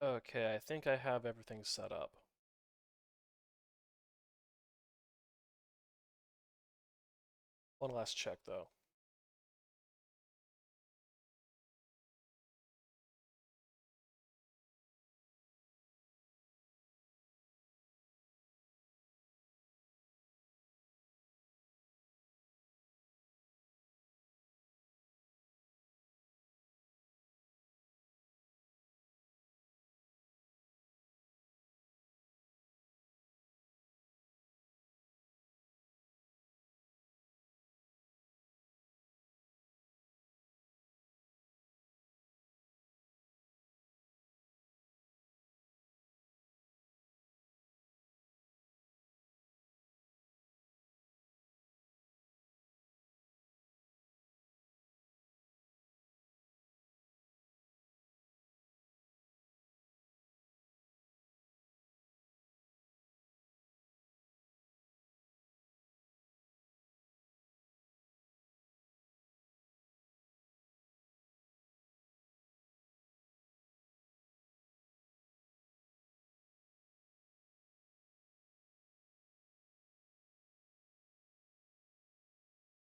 Okay, I think I have everything set up. One last check though.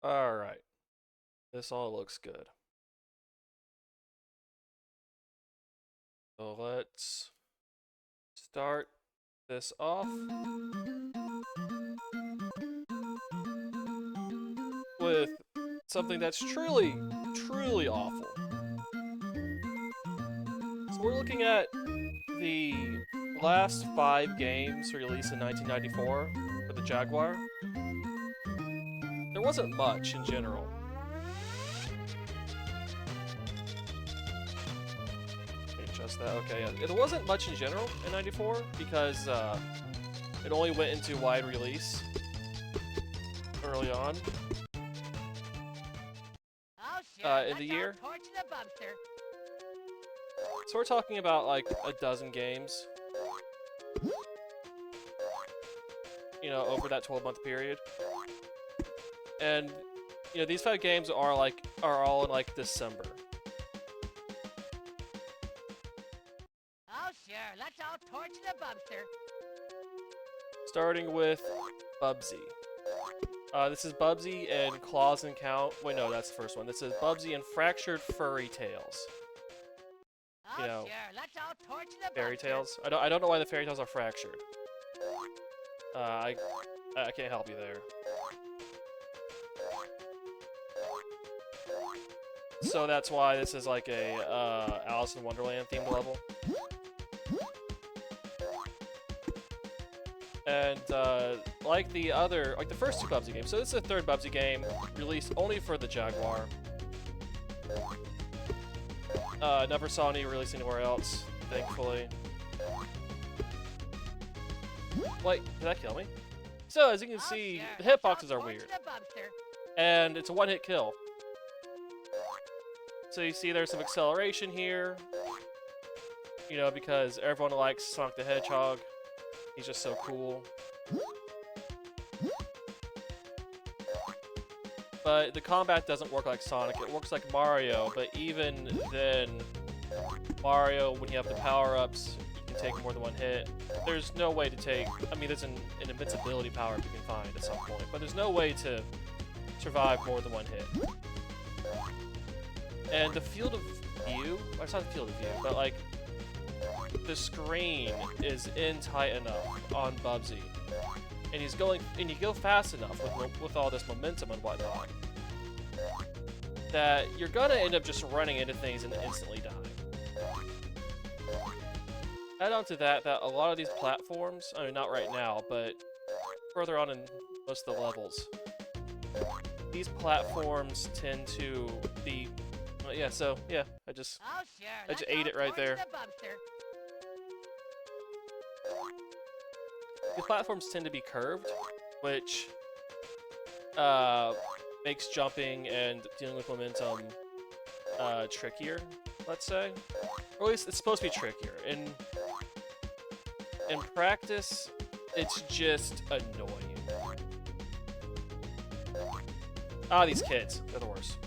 Alright, this all looks good. So let's start this off with something that's truly, truly awful. So we're looking at the last 5 games released in 1994 for the Jaguar. There wasn't much in general. Adjust that. Okay, yeah. There wasn't much in general in 94 because it only went into wide release early on in the year. So we're talking about like a dozen games, you know, over that 12-month period. And you know, these 5 games are all in like December. Oh sure, let's all torch the Bubster. Starting with Bubsy. This is Bubsy and Claws and Count. Wait, no, that's the first one. This is Bubsy and Fractured Furry Tails. Oh You know, sure, let's all torch the fairy Bubster. tails. I don't know why the fairy tails are fractured. I can't help you there. So that's why this is like a Alice in Wonderland themed level. And like the first 2 Bubsy games. So this is the 3rd Bubsy game released only for the Jaguar. Never saw any release anywhere else, thankfully. Wait, did that kill me? So as you can see, the hitboxes are weird, and it's a 1-hit kill. So you see there's some acceleration here, you know, because everyone likes Sonic the Hedgehog. He's just so cool. But the combat doesn't work like Sonic, it works like Mario, but even then, Mario, when you have the power-ups, you can take more than 1 hit. There's no way to take, I mean, there's an invincibility power you can find at some point, but there's no way to survive more than 1 hit. And the field of view, well, it's not the field of view, but like, the screen is in tight enough on Bubsy. And you go fast enough with all this momentum and whatnot, that you're gonna end up just running into things and instantly dying. Add on to that a lot of these platforms, I mean not right now, but further on in most of the levels, these platforms tend to be, yeah, so yeah, I just ate it right there. The platforms tend to be curved, which makes jumping and dealing with momentum trickier, let's say. Or at least it's supposed to be trickier. In practice, it's just annoying. Ah, these kids, they're the worst.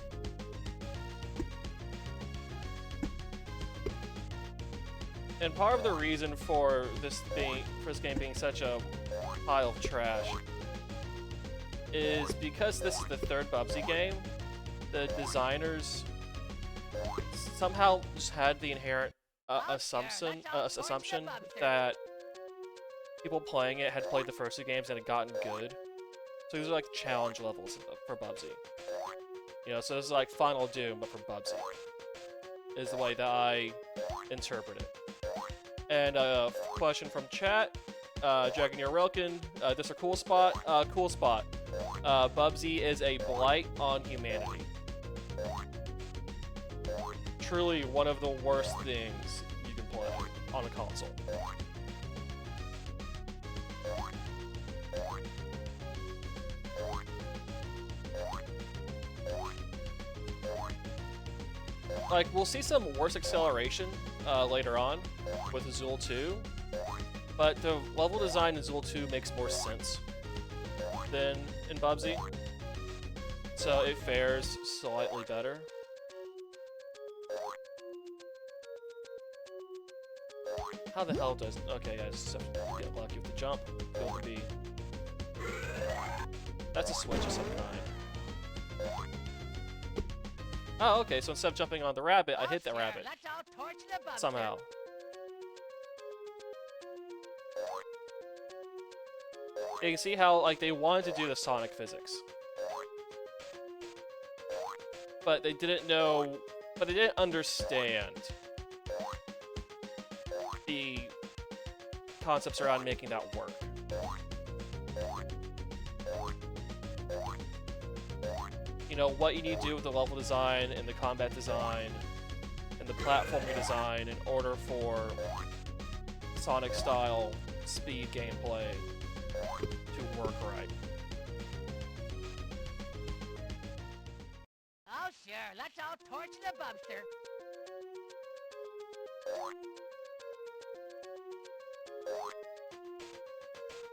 And part of the reason for this game being such a pile of trash is because this is the third Bubsy game. The designers somehow just had the inherent assumption that people playing it had played the first two games and had gotten good. So these are like challenge levels for Bubsy. You know, so it's like Final Doom, but for Bubsy, is the way that I interpret it. And a question from chat, Jaguar Relkin, this a cool spot? Cool spot. Bubsy is a blight on humanity. Truly one of the worst things you can play on a console. Like, we'll see some worse acceleration later on with Azul 2, but the level design in Azul 2 makes more sense than in Bubsy, so it fares slightly better. How the hell does... Okay, I just have to get lucky with the jump. Go to B. That's a switch of some kind. Oh, okay, so instead of jumping on the rabbit, I hit the rabbit. Somehow. You can see how, like, they wanted to do the Sonic physics. But they didn't know... But they didn't understand the concepts around making that work. You know, what you need to do with the level design and the combat design and the platforming design in order for Sonic-style speed gameplay to work right. Oh, sure. Let's all torch the Bubster.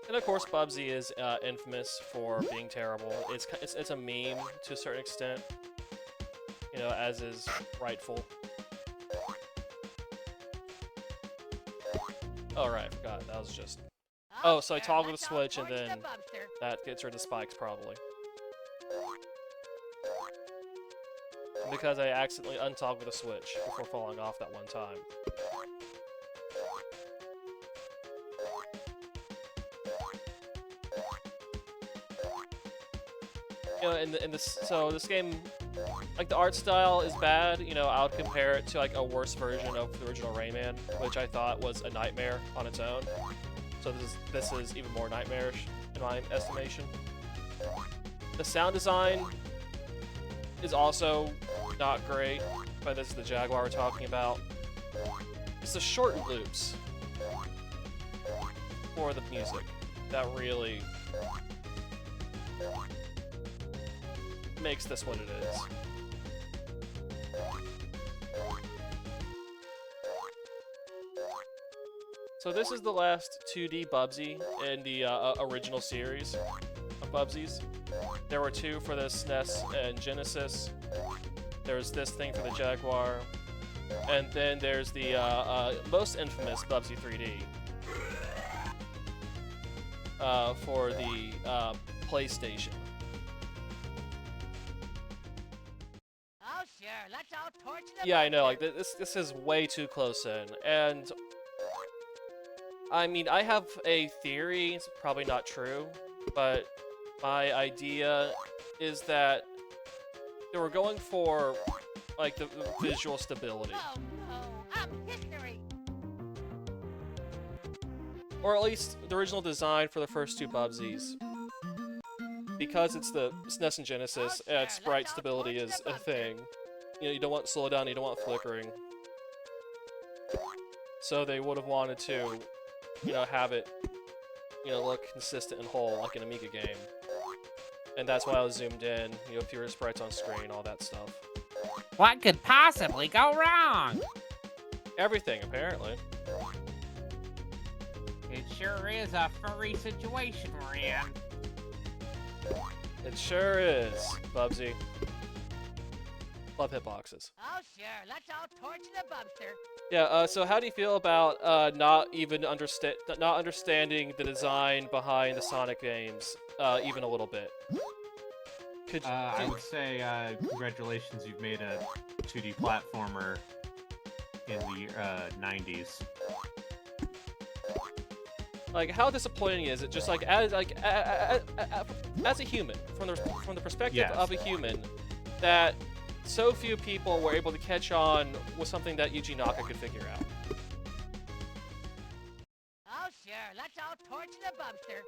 And of course, Bubsy is infamous for being terrible. It's a meme to a certain extent, you know, as is rightful. Oh right, I forgot. That was just... Oh, so I toggle the switch and then that gets rid of spikes probably. Because I accidentally untoggled the switch before falling off that one time. You know, so this game, like, the art style is bad. You know, I would compare it to like a worse version of the original Rayman, which I thought was a nightmare on its own. So this is even more nightmarish in my estimation. The sound design is also not great, but this is the Jaguar we're talking about. It's the short loops for the music that really makes this what it is. So this is the last 2D Bubsy in the original series of Bubsies. There were two for the SNES and Genesis. There's this thing for the Jaguar. And then there's the most infamous Bubsy 3D for the PlayStation. Oh, sure. Let's all torch the Yeah, I know, like, this is way too close in, and I mean, I have a theory, it's probably not true, but my idea is that they were going for, like, the visual stability. Oh, no. History. Or at least the original design for the first two Bubsies. Because it's the SNES and Genesis, and sprite stability is a thing. You know, you don't want slowdown, you don't want flickering. So they would have wanted to, you know, have it, you know, look consistent and whole like an Amiga game. And that's why I was zoomed in, you know, fewer sprites on screen, all that stuff. What could possibly go wrong? Everything, apparently. It sure is a furry situation we're in. It sure is, Bubsy. love hitboxes. Oh, sure. Let's all torch the bubster. Yeah. So how do you feel about not understanding the design behind the Sonic games, even a little bit? I would say congratulations, you've made a 2D platformer in the 90s. Like, how disappointing is it? Just like as a human, from the perspective Yes. of a human, that so few people were able to catch on with something that Yuji Naka could figure out. Oh, sure. Let's all torch the bubster.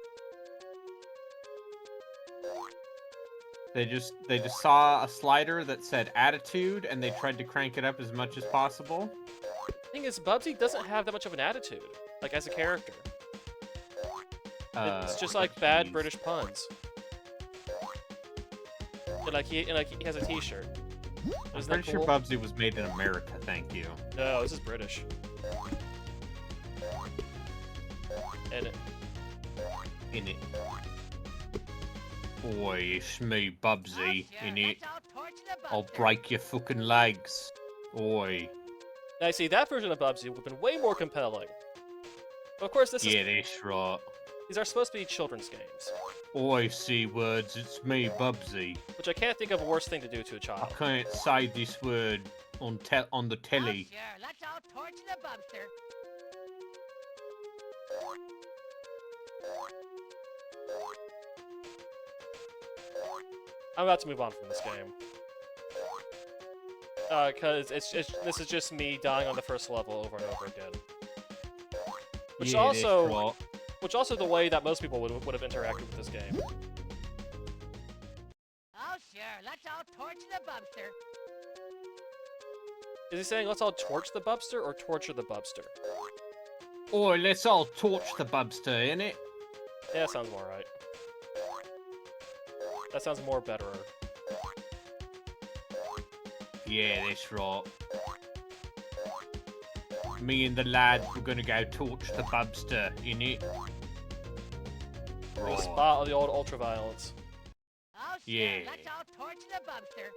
They just saw a slider that said attitude, and they tried to crank it up as much as possible. The thing is, Bubsy doesn't have that much of an attitude, like as a character. It's just like bad jeez. British puns. And he has a T-shirt. I'm Isn't that pretty sure cool? Bubsy was made in America, thank you. No, this is British. And In it. Boy, it's me, Bubsy, Oh, sure. in it. Let's all torch the bubster. I'll break your fucking legs. Oi. now, see, that version of Bubsy would have been way more compelling. But of course, Yeah, that's right. these are supposed to be children's games, Oi, C-words, it's me, Bubsy. which I can't think of a worse thing to do to a I child. can't say this word on the Oh, telly. sure. Let's all torch the bubster. I'm about to move on from this game. Cause this is just me dying on the first level over and over again. Which Yeah, that's also, right. which also the way that most people would have interacted with this game. Oh, sure. Let's all torch the bubster. Is he saying let's all torch the Bubster or torture the Bubster? Oi, let's all torch the Bubster, innit? Yeah, that sounds more right. That sounds more better. Yeah, that's right. Me and the lads were gonna go torch the Bubster, innit? The Right. spot of the old ultraviolence. Oh, sure. Yeah. Let's all torch the bubster.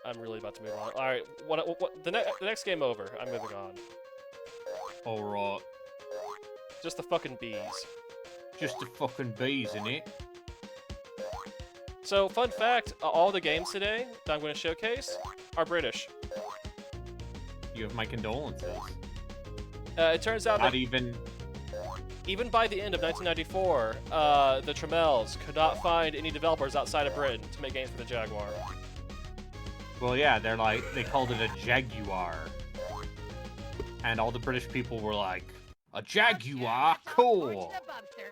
I'm really about to move on. All right, the next game over. I'm moving on. Alright. Just the fucking bees. Just the fucking bees, innit? So, fun fact: all the games today that I'm going to showcase are British. You have my condolences. It turns out Not that even by the end of 1994, the Tremels could not find any developers outside of Britain to make games for the Jaguar. Well, yeah, they called it a Jaguar. And all the British people were like, a Jaguar? Cool! Torch the bubster.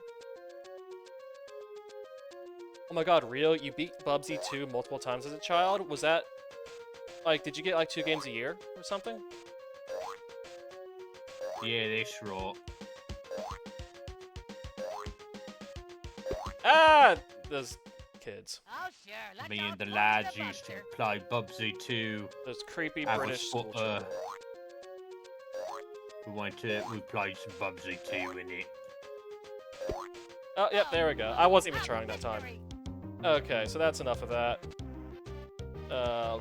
Oh my god, Rio, you beat Bubsy 2 multiple times as a child? Was that... Like, did you get like 2 games a year or something? Yeah, that's right. Ah! Those kids. Oh, sure. Let's Me all and the torch lads the used to bubster. play Bubsy 2. Those creepy Have a British school footer. children. We played some Bubsy 2 in it. Oh, yep, there we go. I wasn't even trying that time. Victory. Okay, so that's enough of that.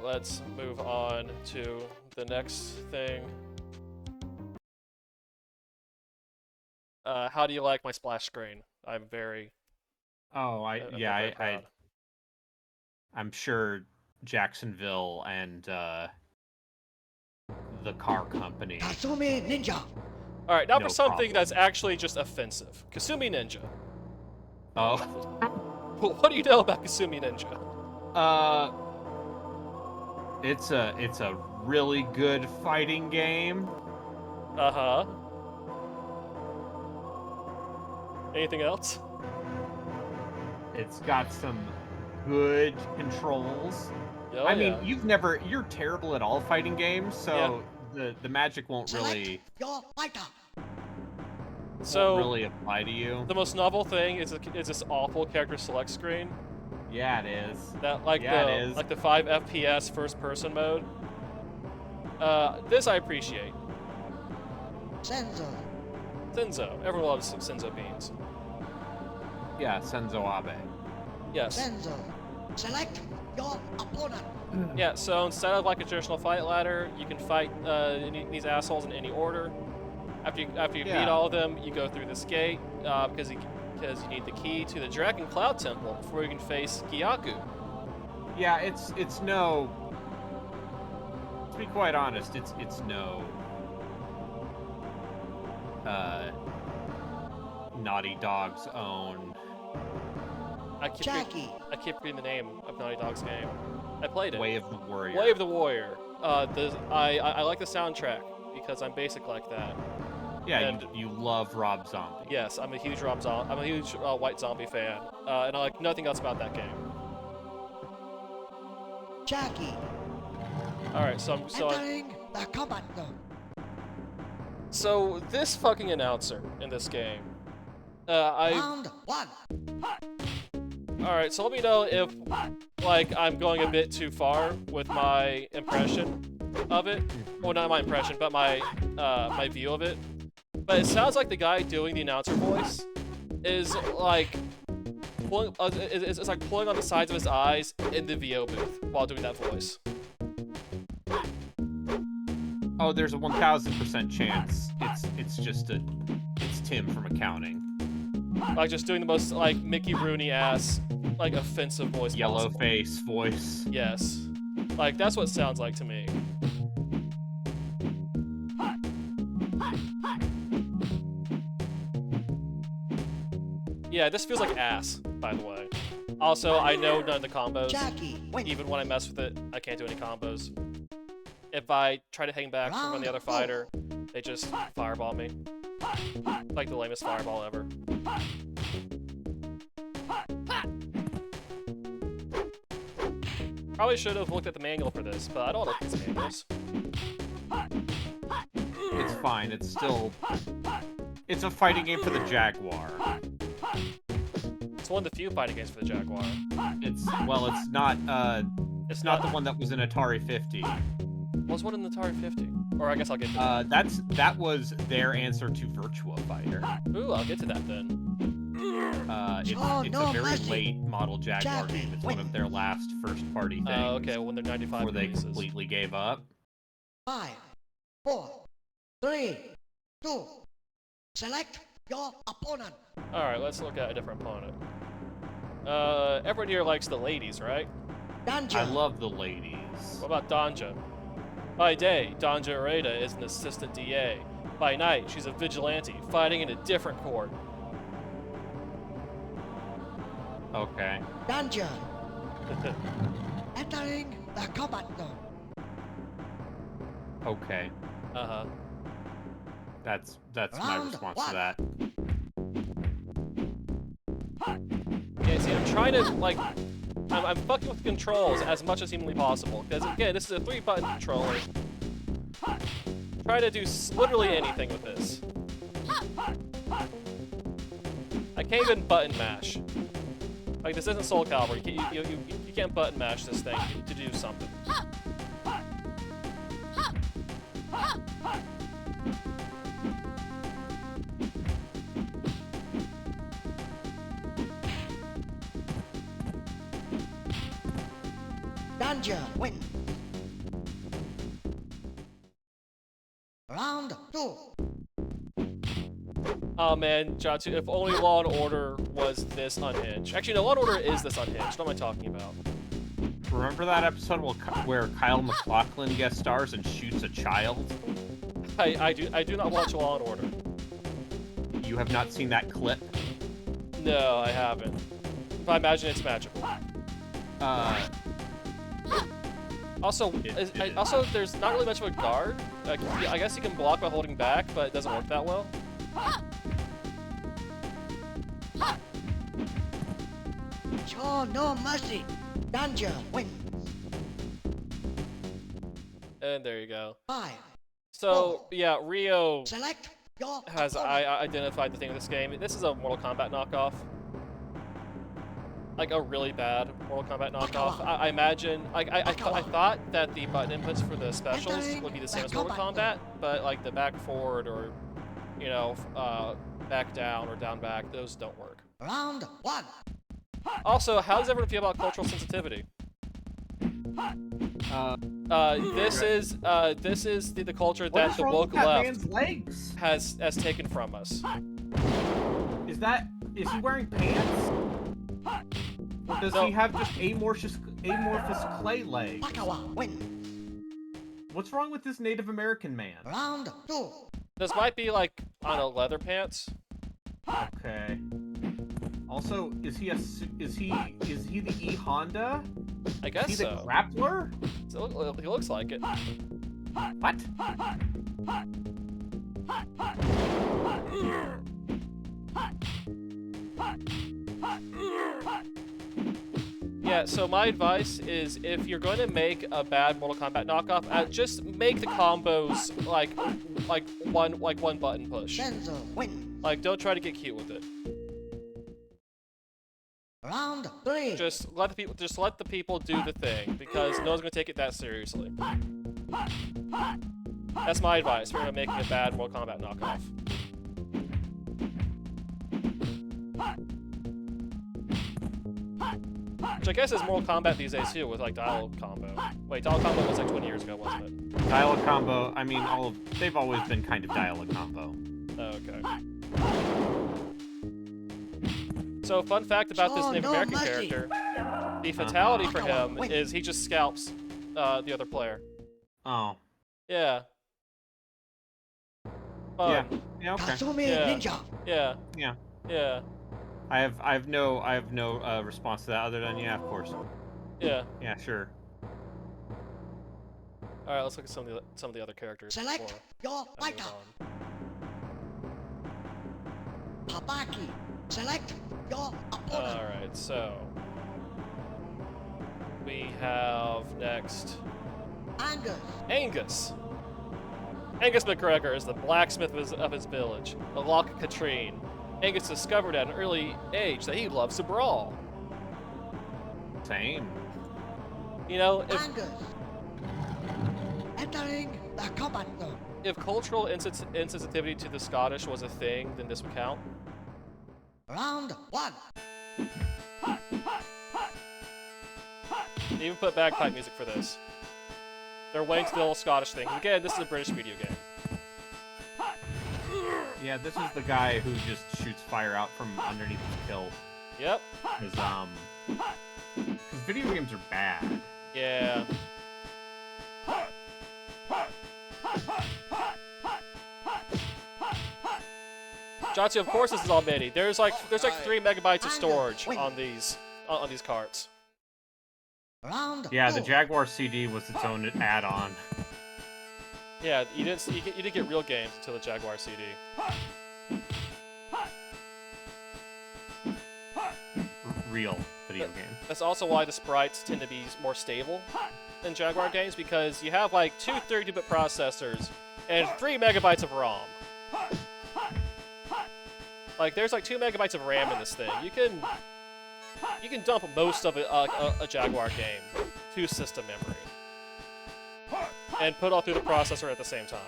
Let's move on to the next thing. How do you like my splash screen? I'm very... Oh, I'm very proud. I'm sure Jacksonville and the car company. Kasumi Ninja. Alright, now No for something problem. that's actually just offensive. Kasumi Ninja. Oh, What do you know about Kasumi Ninja? it's a really good fighting game. Uh-huh. Anything else? It's got some good controls. Oh, I mean, yeah. you're terrible at all fighting games, so the magic won't really Your fighter. So, really apply to you. the most novel thing is this awful character select screen. Yeah, it is. That like Yeah, the it is. like the 5 FPS first person mode. This I appreciate. Senzo. Senzo. Everyone loves Senzo beans. Yeah, Senzo Abe. Yes. Senzo. Select your opponent. Yeah, so instead of like a traditional fight ladder, you can fight these assholes in any order. After you beat all of them, you go through this gate because you need the key to the Dragon Cloud Temple before you can face Gyaku. Yeah, it's no. To be quite honest, it's no. Naughty Dog's own. I keep reading the name of Naughty Dog's game. I played it. Way of the Warrior. Way of the Warrior. I like the soundtrack because I'm basic like that. Yeah, and you love Rob Zombie. Yes, I'm a huge White Zombie fan, and I like nothing else about that game. Jackie. All right, Entering the combat zone. So this fucking announcer in this game, Round 1. All right, so let me know if, like, I'm going a bit too far with my impression of it. Well, not my impression, but my my view of it. But it sounds like the guy doing the announcer voice is like pulling, it's like pulling on the sides of his eyes in the VO booth while doing that voice. Oh, there's a 1000% chance it's Tim from accounting. Like just doing the most like Mickey Rooney ass, like offensive voice. Yellow possible. face voice. Yes, like that's what it sounds like to me. Yeah, this feels like ass, by the way. Also, I know none of the combos. Jackie, win. Even when I mess with it, I can't do any combos. If I try to hang back from the other fighter, they just fireball me. Like the lamest fireball ever. Probably should have looked at the manual for this, but I don't look at these manuals. It's fine. It's still. It's a fighting game for the Jaguar. It's one of the few fighting games for the Jaguar. It's not. It's not the one that was in Atari 50. Was one in the Atari 50? Or I guess I'll get to that. That was their answer to Virtua Fighter. Ooh, I'll get to that then. It's a very late model Jaguar game. It's one of their last first-party things. Oh, okay. When they're 95 before they releases. completely gave up. 5, 4, 3, 2. Select your opponent. All right, let's look at a different opponent. Everyone here likes the ladies, right? Danger. I love the ladies. What about Danja? By day, Danja Ureda is an assistant DA. By night, she's a vigilante, fighting in a different court. Okay. Danger. Entering the combat zone. Okay. Uh-huh. That's my Round response one. to that. Yeah, see, I'm trying to, like... I'm fucking with the controls as much as humanly possible. Because, again, this is a 3-button controller. Try to do literally anything with this. I can't even button mash. Like, this isn't Soul Calibur. You can't button mash this thing to do something. Danger, win. Round 2. Oh man, Jatsu, if only Law & Order was this unhinged. Actually, no, Law & Order is this unhinged. What am I talking about? Remember that episode where Kyle MacLachlan guest stars and shoots a child? I do not watch Law & Order. You have not seen that clip? No, I haven't. But I imagine it's magical. Also, there's not really much of a guard. I guess you can block by holding back, but it doesn't work that well. Show no mercy. Danger, win. And there you go. 5. So, yeah, Rio Select your has opponent. identified the thing of this game. This is a Mortal Kombat knockoff. Like a really bad Mortal Kombat knockoff. I imagine, like, I thought that the button inputs for the specials would be the same as Mortal Kombat, but like the back forward or, you know, back down or down back, those don't work. Round 1. Also, how does everyone feel about cultural sensitivity? This is the culture What that is the wrong woke with that left man's legs? has taken from us. Is he wearing pants? Or does No. he have just amorphous clay legs? Pakawa win. What's wrong with this Native American man? Round 2. This might be like, I don't know, leather pants. Okay. Also, is he the E Honda? I guess Is he the so. grappler? He looks like it. What? Yeah, so my advice is if you're going to make a bad Mortal Kombat knockoff, just make the combos like one button push. Senzo win. Like, don't try to get cute with it. Round 3. Just let the people do the thing, because no one's gonna take it that seriously. That's my advice if you're gonna making a bad Mortal Kombat knockoff. Which I guess is Mortal Kombat these days too, with like dialogue combo. Wait, dialogue combo was like 20 years ago, wasn't it? Dialogue combo. I mean, they've always been kind of dialogue combo. Oh, okay. So, fun fact about this Oh, Native no American mercy. character: the fatality for him is he just scalps the other player. Oh. Yeah. Fun. Yeah. Yeah. Okay. Kasumi Yeah. Ninja. Yeah. Yeah. Yeah. I have no response to that other than yeah, of course. Yeah. Yeah, sure. All right, let's look at some of the other characters. Select before your I move fighter. on. Habaki. Select your opponent. All right, so we have next Angus. Angus. Angus McGregor is the blacksmith of his village, the Loch Katrine. Angus discovered at an early age that he loves to brawl. Same. You know, Angus. Entering the combat zone. if cultural insensitivity to the Scottish was a thing, then this would count. Round 1. They even put bagpipe music for this. They're waiting to the old Scottish thing. Again, this is a British video game. Yeah, this is the guy who just shoots fire out from underneath his kilt. Yep. Because video games are bad. Yeah. Jatsu, of course this is all MIDI. There's like 3 megabytes of storage on these carts. Round Yeah, the 2. Jaguar CD was its own add-on. Yeah, you didn't get real games until the Jaguar CD. Real video game. That's also why the sprites tend to be more stable than Jaguar games, because you have like 2 32-bit processors and 3 megabytes of ROM. Like, there's like 2 megabytes of RAM in this thing. You can dump most of a Jaguar game to system memory and put all through the processor at the same time.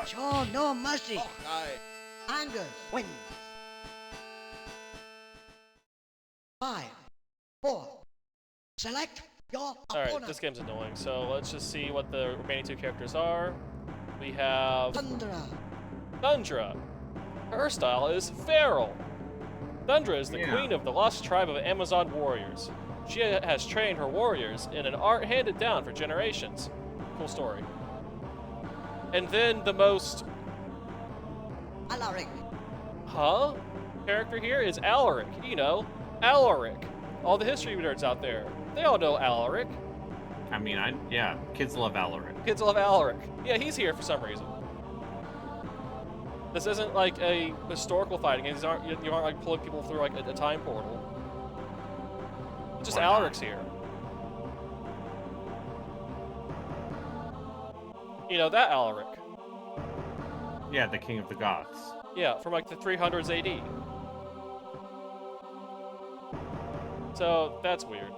Show no mercy. Angus wins. 5, 4. Select your Alright, opponent. this game's annoying, so let's just see what the remaining 2 characters are. We have Thundra. Thundra. Her style is feral. Thundra is the Yeah. queen of the lost tribe of Amazon warriors. She has trained her warriors in an art handed down for generations. Cool story. And then the most, Alaric. character here is Alaric. You know, Alaric. All the history nerds out there, they all know Alaric. I mean, yeah, kids love Alaric. Kids love Alaric. Yeah, he's here for some reason. This isn't like a historical fighting game. You aren't like pulling people through like a time portal. Just Why not? Alaric's here. You know, that Alaric. Yeah, the king of the gods. Yeah, from like the 300s AD. So, that's weird.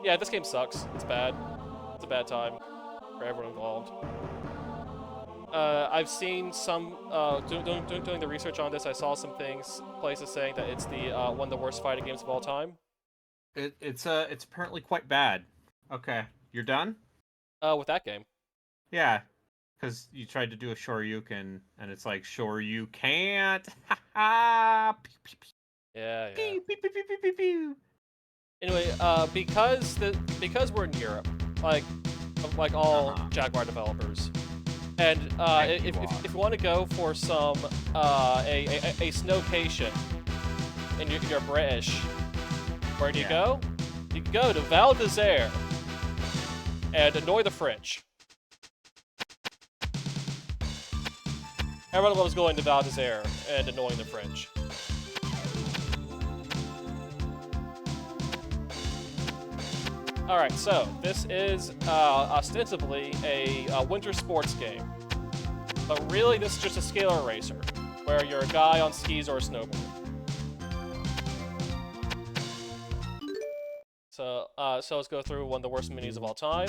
Yeah, this game sucks. It's bad. It's a bad time for everyone involved. I've seen some doing the research on this. I saw some places saying that it's the one of the worst fighting games of all time. It's apparently quite bad. Okay, you're done? With that game. Yeah, because you tried to do a Shoryuken, and it's like, sure you can't. Ha ha! Yeah, yeah. Pew, pew, pew, pew, pew, pew, pew. Anyway, because we're in Europe, like all Jaguar developers, and if you want to go for some a snowcation, and you're British, where do you go? You go to Val d'Isère and annoy the French. Everyone loves going to Val d'Isère and annoying the French. Alright, so this is ostensibly a winter sports game. But really, this is just a scalar racer, where you're a guy on skis or a snowboard. So let's go through one of the worst minis of all time.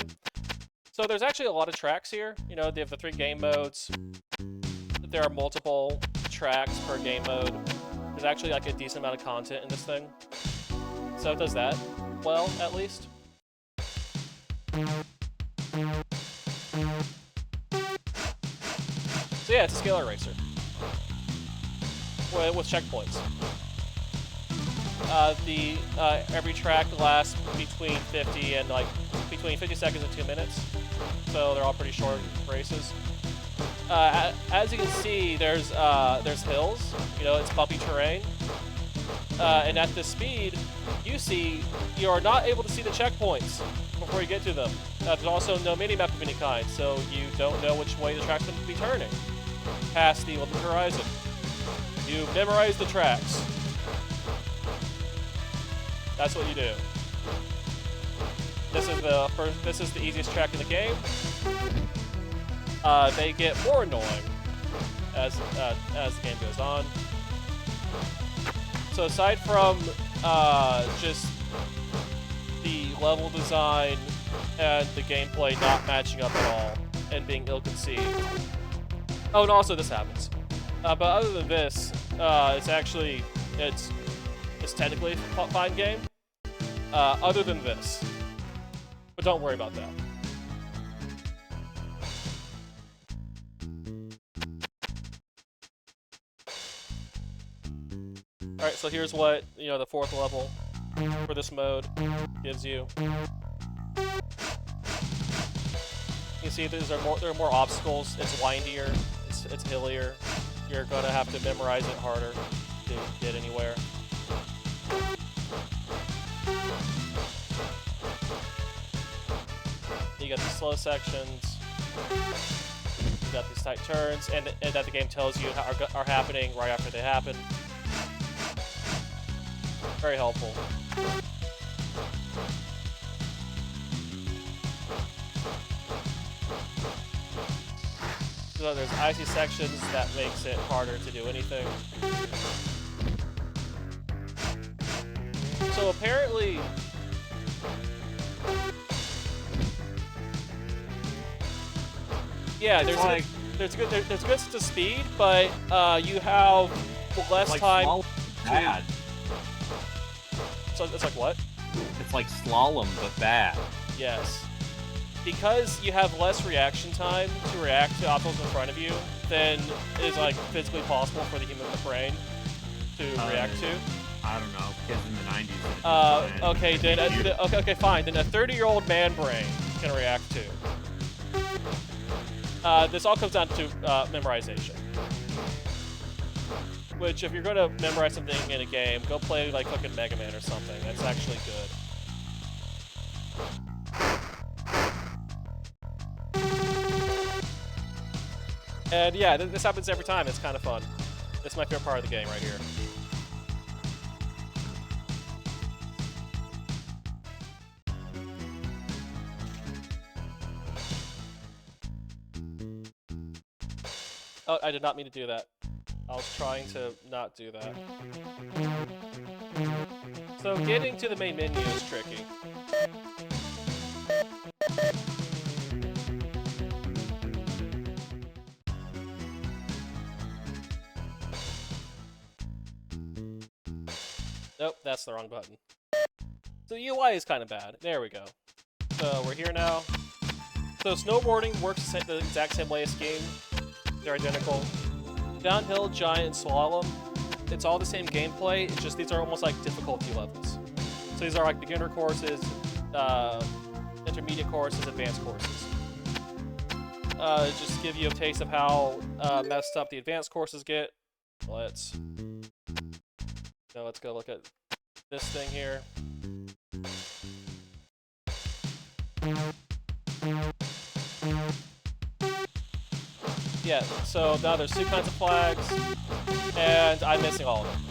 So there's actually a lot of tracks here. You know, they have the 3 game modes. There are multiple tracks per game mode. There's actually like a decent amount of content in this thing. So it does that well, at least. So yeah, it's a scalar racer with checkpoints. Every track lasts between 50 and between 50 seconds and 2 minutes, so they're all pretty short races. As you can see, there's hills. You know, it's bumpy terrain, and at this speed, you are not able to see the checkpoints before you get to them. There's also no mini-map of any kind, so you don't know which way the track's going to be turning past the open horizon. You memorize the tracks. That's what you do. This is the easiest track in the game. They get more annoying as the game goes on. So aside from just the level design and the gameplay not matching up at all and being ill-conceived. Oh, and also this happens. But other than this, it's technically a fine game. Other than this, but don't worry about that. All right, so here's what the 4th level for this mode gives you. You see, there are more obstacles. It's windier. It's hillier. You're gonna have to memorize it harder to get anywhere. You got the slow sections. You got these tight turns, and that the game tells you are happening right after they happen. Very helpful. So there's icy sections that makes it harder to do anything. So apparently, yeah, there's good to speed, but you have less time. Bad. So it's like what? It's like slalom, but bad. Yes. Because you have less reaction time to react to obstacles in front of you than is physically possible for the human brain to react to. I don't know. Kids in the 90s. Okay, then okay, fine. Then a 30-year-old man brain can react to. This all comes down to memorization. Which, if you're going to memorize something in a game, go play like fucking Mega Man or something. That's actually good. And yeah, this happens every time. It's kind of fun. This is my favorite part of the game right here. Oh, I did not mean to do that. I was trying to not do that. So getting to the main menu is tricky. that's the wrong button. So the UI is kind of bad. There we go. So we're here now. So snowboarding works the exact same way as skiing. They're identical. Downhill, giant, and slalom. It's all the same gameplay. It's just these are almost like difficulty levels. So these are like beginner courses, intermediate courses, advanced courses. Just give you a taste of how messed up the advanced courses get. Let's go look at this thing here. Yeah, so now there's 2 kinds of flags, and I'm missing all of them.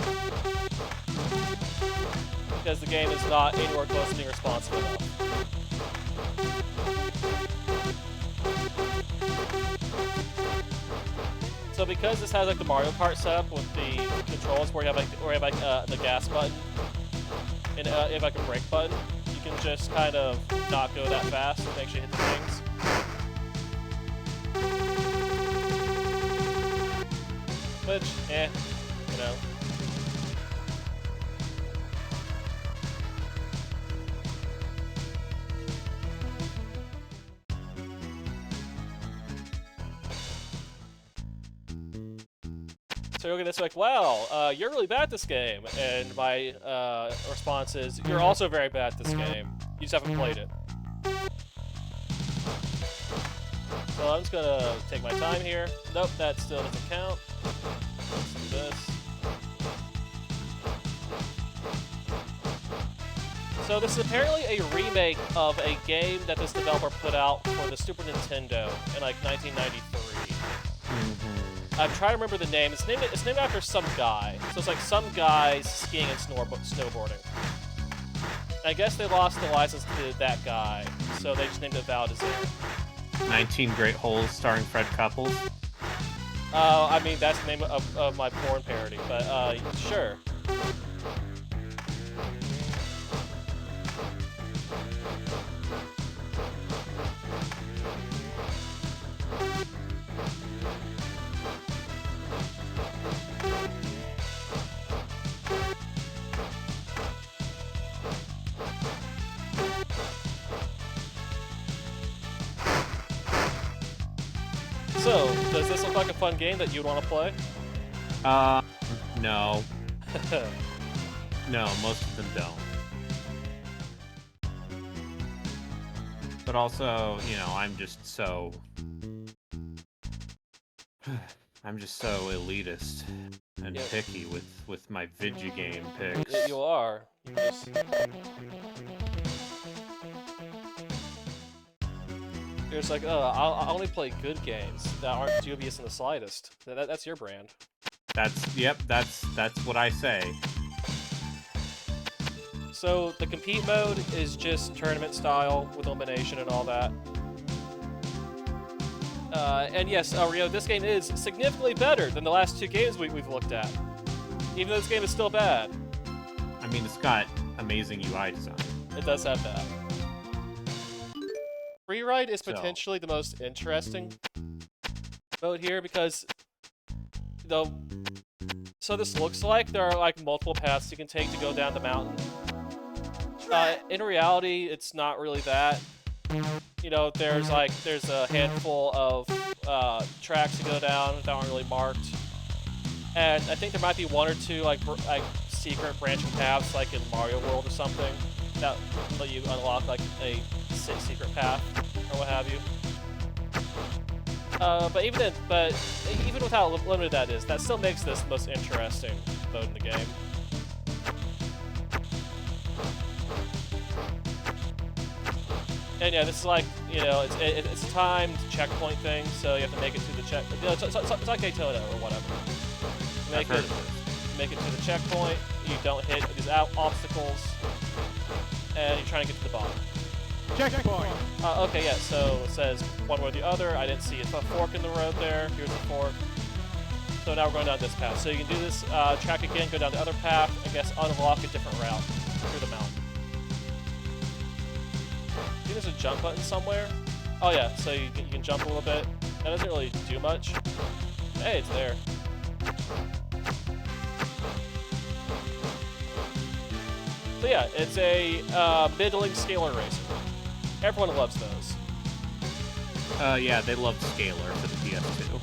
Because the game is not anywhere close to being responsive enough. So because this has like the Mario Kart setup with the controls where you have the gas button and if like a brake button, you can just kind of not go that fast and make sure you hit the things. Which, you know. So you're gonna say like, wow, you're really bad at this game. And my response is, you're also very bad at this game. You just haven't played it. So I'm just gonna take my time here. Nope, that still doesn't count. Let's do this. So this is apparently a remake of a game that this developer put out for the Super Nintendo in like 1993. I'm trying to remember the name. It's named after some guy. So it's like some guy skiing and snowboarding. I guess they lost the license to that guy, so they just named it Valdezir. 19 Great Holes starring Fred Couples. I mean, that's the name of my porn parody, but sure. So, does this look like a fun game that you'd want to play? No. No, most of them don't. But also, you know, I'm just so elitist and picky with my video game picks. You are. You just... You're just like, oh, I'll only play good games that aren't dubious in the slightest. That's your brand. That's what I say. So the compete mode is just tournament style with elimination and all that. And yes, Rio, this game is significantly better than the last 2 games we've looked at. Even though this game is still bad. I mean, it's got amazing UI design. It does have that. Freeride is potentially the most interesting mode here because so this looks like there are like multiple paths you can take to go down the mountain. In reality, it's not really that. You know, there's a handful of tracks to go down that aren't really marked, and I think there might be 1 or 2 like secret branching paths, like in Mario World or something, that let you unlock like a secret path or what have you. But even without limited that still makes this the most interesting mode in the game. And yeah, this is like, you know, it's a timed checkpoint thing, so you have to make it to the check. You know, it's like Daytona or whatever. Make it to the checkpoint. You don't hit these obstacles, and you're trying to get to the bottom. Checkpoint. Okay, yeah. So it says one way or the other. I didn't see a fork in the road there. Here's the fork. So now we're going down this path. So you can do this track again, go down the other path, I guess unlock a different route through the mountain. I think there's a jump button somewhere. Oh yeah, so you can jump a little bit. That doesn't really do much. Hey, it's there. So yeah, it's a middling scalar racer. Everyone loves those. Yeah, they loved Scalar for the PS2.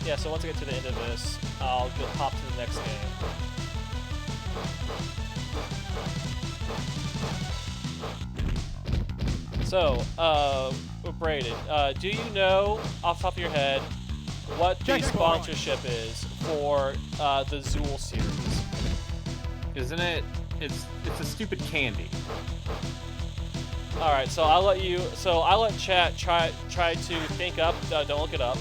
Yeah, so once I get to the end of this, I'll go hop to the next game. So, Braden, do you know, off the top of your head, what the sponsorship is for the Zool series? Isn't it? It's a stupid candy. All right, so I'll let you. So I'll let chat try to think up. Don't look it up.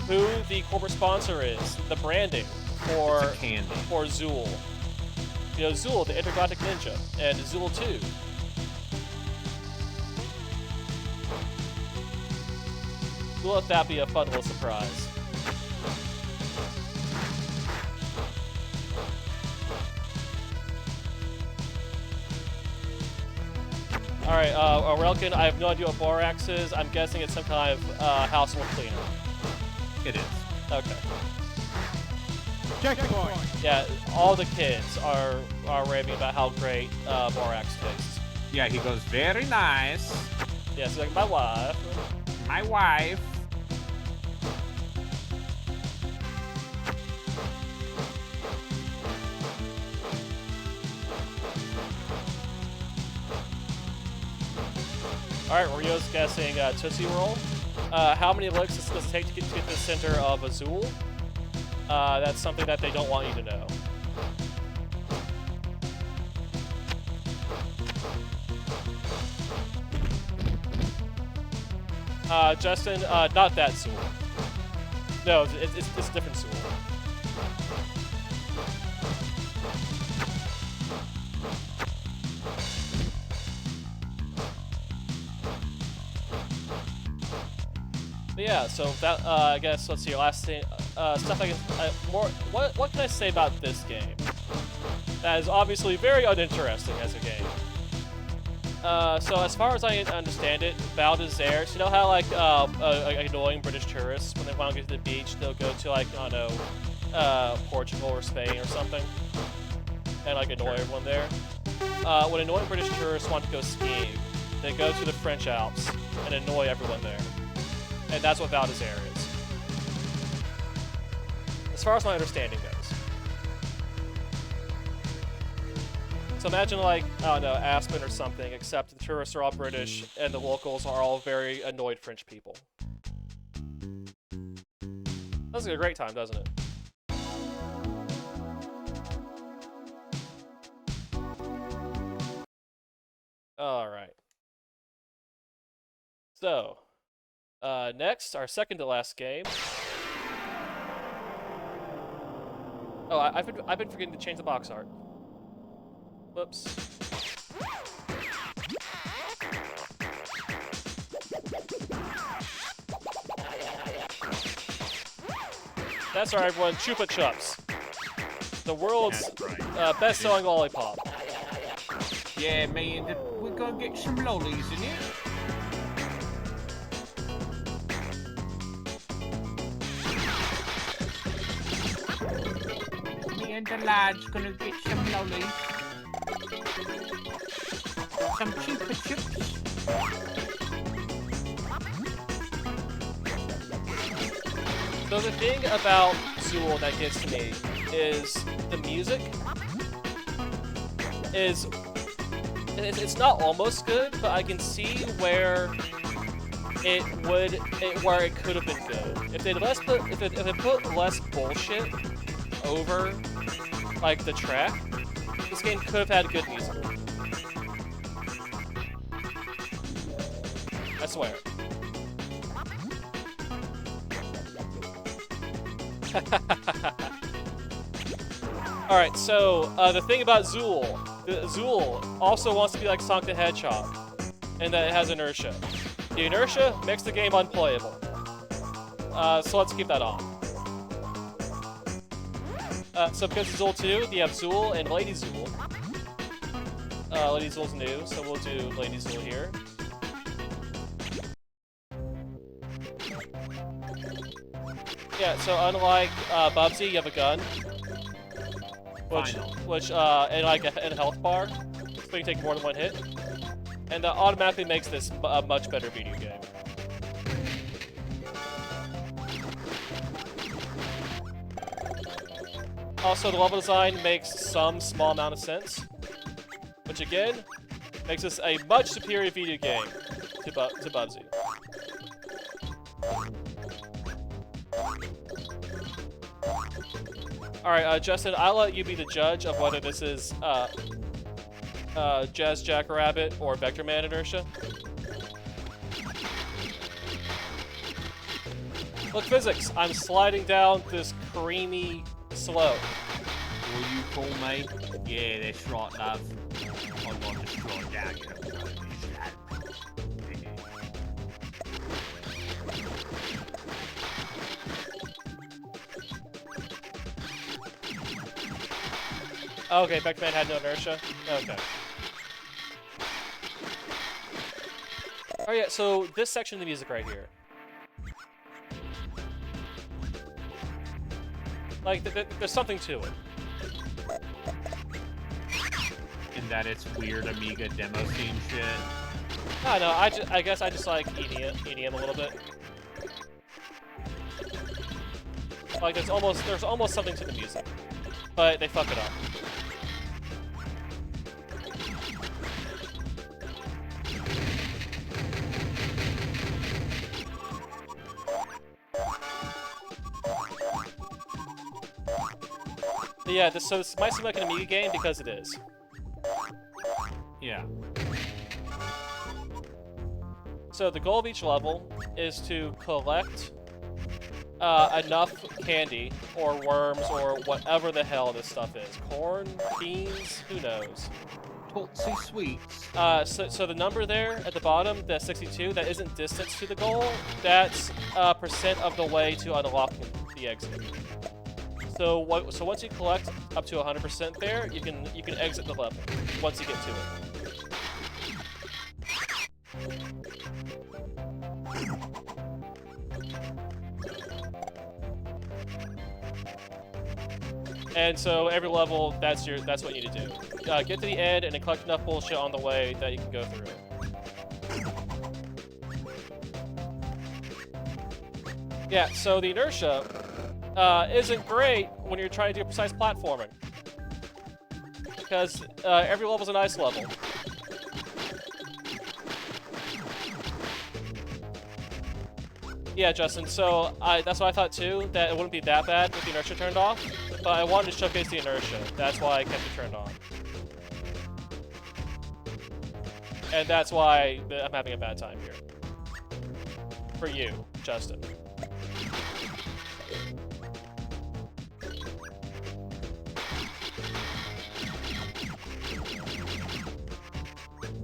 Who the corporate sponsor is? The branding for It's a candy. for Zool. You know, Zool, the Intergalactic Ninja, and Zool 2. We'll let that be a fun little surprise. Alright, Relkin, I have no idea what Borax is. I'm guessing it's some kind of household cleaner. It is. Okay. Checkpoint. Yeah, all the kids are raving about how great Borax tastes. Yeah, he goes, very nice. Yeah, so like, my wife. My wife. Alright, Rio's guessing Tootsie Roll. How many licks does it take to get to the center of Azul? That's something that they don't want you to know. Justin, not that Zool. No, it's a different Zool. But yeah, so that I guess let's see. Last thing, stuff I guess. What can I say about this game? That is obviously very uninteresting as a game. So as far as I understand it, Val d'Isère, you know how like annoying British tourists, when they want to get to the beach, they'll go to like, I don't know, Portugal or Spain or something, and like annoy everyone there. When annoying British tourists want to go skiing, they go to the French Alps and annoy everyone there. And that's what Val d'Isère is. As far as my understanding goes. So imagine like, I don't know, Aspen or something, except the tourists are all British and the locals are all very annoyed French people. That's a great time, doesn't it? Alright. So, next, our second to last game. Oh, I've been forgetting to change the box art. Whoops. That's right, everyone. Chupa Chups, the world's best-selling lollipop. Yeah, man, we're gonna get some lollies in here. Me and the lads gonna get some lollies. Some Chupa Chups. So the thing about Zool that gets to me is the music is it's not almost good, but I can see where it could have been good if they put less bullshit over like the track. This game could have had good music. I swear. Alright, so the thing about Zool, Zool also wants to be like Sonic the Hedgehog, in that it has inertia. The inertia makes the game unplayable. So let's keep that on. So because of Zool 2, you have Zool and Lady Zool. Lady Zool's new, so we'll do Lady Zool here. Yeah, so unlike Bubsy, you have a gun, and like a health bar, so you take more than one hit, and that automatically makes this a much better video game. Also, the level design makes some small amount of sense, which again makes this a much superior video game to Bubsy. Alright, Justin, I'll let you be the judge of whether this is Jazz Jackrabbit or Vector Man inertia. Look, physics, I'm sliding down this creamy slope. Will you call me? Yeah, that's right, love. I'm not just slide down your Okay, Vector Man had no inertia? Okay. Oh yeah, so this section of the music right here. Like, there's something to it. In that it's weird Amiga demo scene shit. I don't know, I guess I just like EDM a little bit. Like, there's almost something to the music. But they fuck it up. But yeah, so this might seem like an Amiga game because it is. Yeah. So the goal of each level is to collect enough candy or worms or whatever the hell this stuff is. Corn, beans, who knows? Tootsie Sweets. So the number there at the bottom, the 62, that isn't distance to the goal. That's percent of the way to unlocking the exit. So once you collect up to 100% there, you can exit the level once you get to it. And so every level, that's what you need to do. Get to the end and then collect enough bullshit on the way that you can go through it. Yeah, so the inertia isn't great when you're trying to do precise platforming. Because every level's a nice level. Yeah, Justin, so that's what I thought too, that it wouldn't be that bad with the inertia turned off, but I wanted to showcase the inertia. That's why I kept it turned on. And that's why I'm having a bad time here. For you, Justin.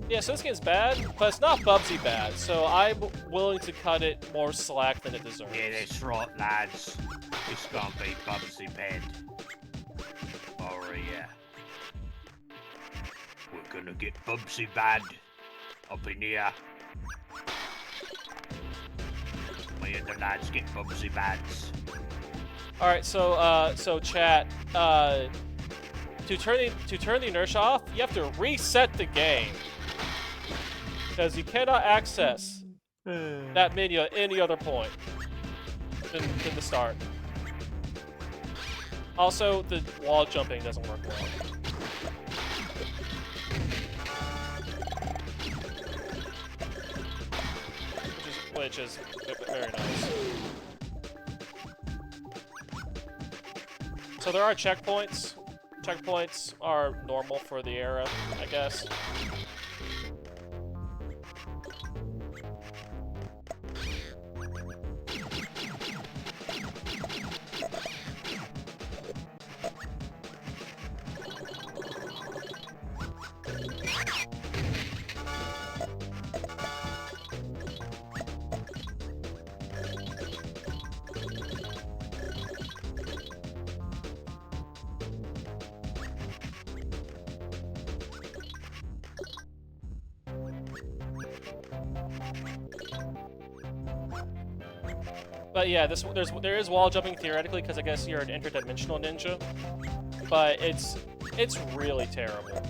Yeah, so this game's bad, but it's not Bubsy bad, so I'm willing to cut it more slack than it deserves. Yeah, that's right, lads. It's gonna be Bubsy bad. Oh, yeah. We're gonna get Bubsy bad up in here. Me and the lads get Bubsy bads. Alright, so chat, to turn the inertia off, you have to reset the game. Because you cannot access that menu at any other point than the start. Also, the wall jumping doesn't work well. Which is very nice. So there are checkpoints. Checkpoints are normal for the era, I guess. But yeah, there is wall jumping theoretically because I guess you're an interdimensional ninja, but it's really terrible.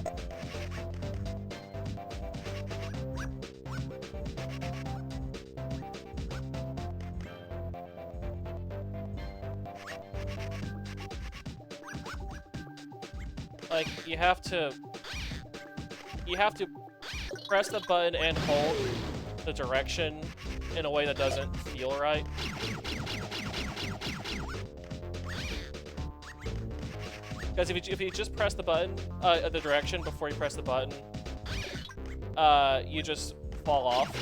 Like you have to press the button and hold the direction in a way that doesn't feel right. Because if you just press the button, the direction before you press the button, you just fall off.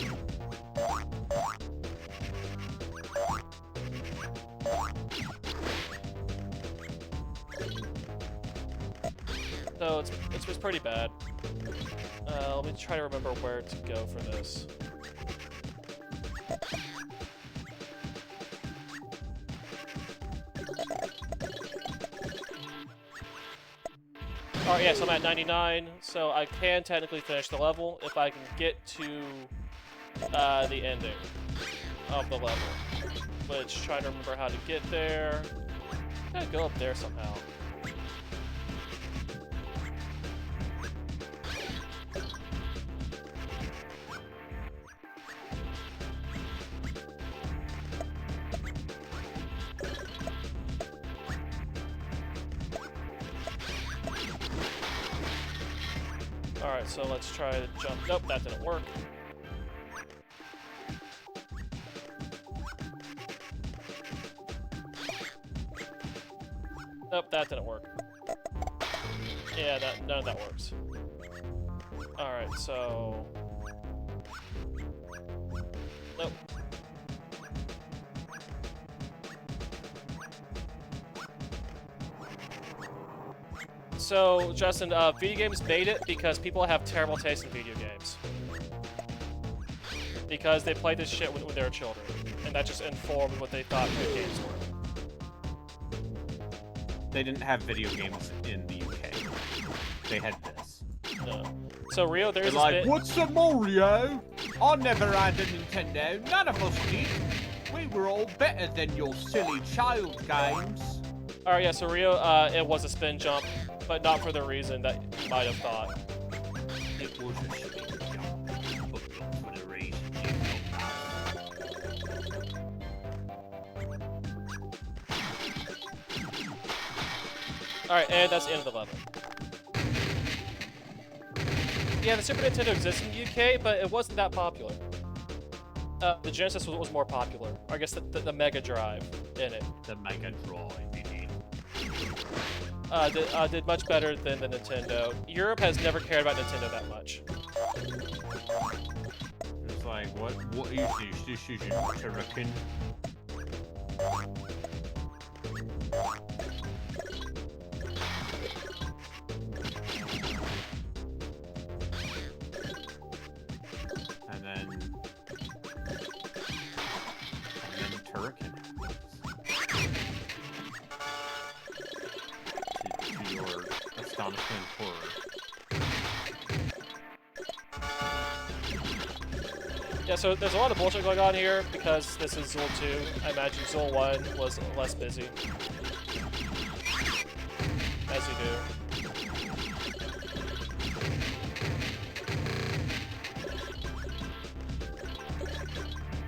So it's just pretty bad. Let me try to remember where to go for this. Alright, yeah, so I'm at 99, so I can technically finish the level if I can get to the ending of the level. Which, trying to remember how to get there. I gotta go up there somehow. Alright, so let's try to jump. Nope, that didn't work. Nope, that didn't work. Yeah, none of that works. Alright, so... Nope. So, Justin, video games made it because people have terrible taste in video games. Because they play this shit with their children. And that just informed what they thought good games were. They didn't have video games in the UK. They had this. No. So, Rio, there's They're like, bit... what's a Mario? I never had a Nintendo. None of us did. We were all better than your silly child games. Alright, yeah, so Rio, it was a spin jump, but not for the reason that you might have thought. It was a spin jump, but not for the reason you thought. Alright, and that's the end of the level. Yeah, the Super Nintendo exists in the UK, but it wasn't that popular. The Genesis was more popular. Or I guess the Mega Drive in it. The Mega Drive, indeed. Did much better than the Nintendo. Europe has never cared about Nintendo that much. It's like, what is this? This is a turrican. And then turrican. To your astonishment and horror. Yeah, so there's a lot of bullshit going on here because this is Zool 2. I imagine Zool 1 was less busy. As you do.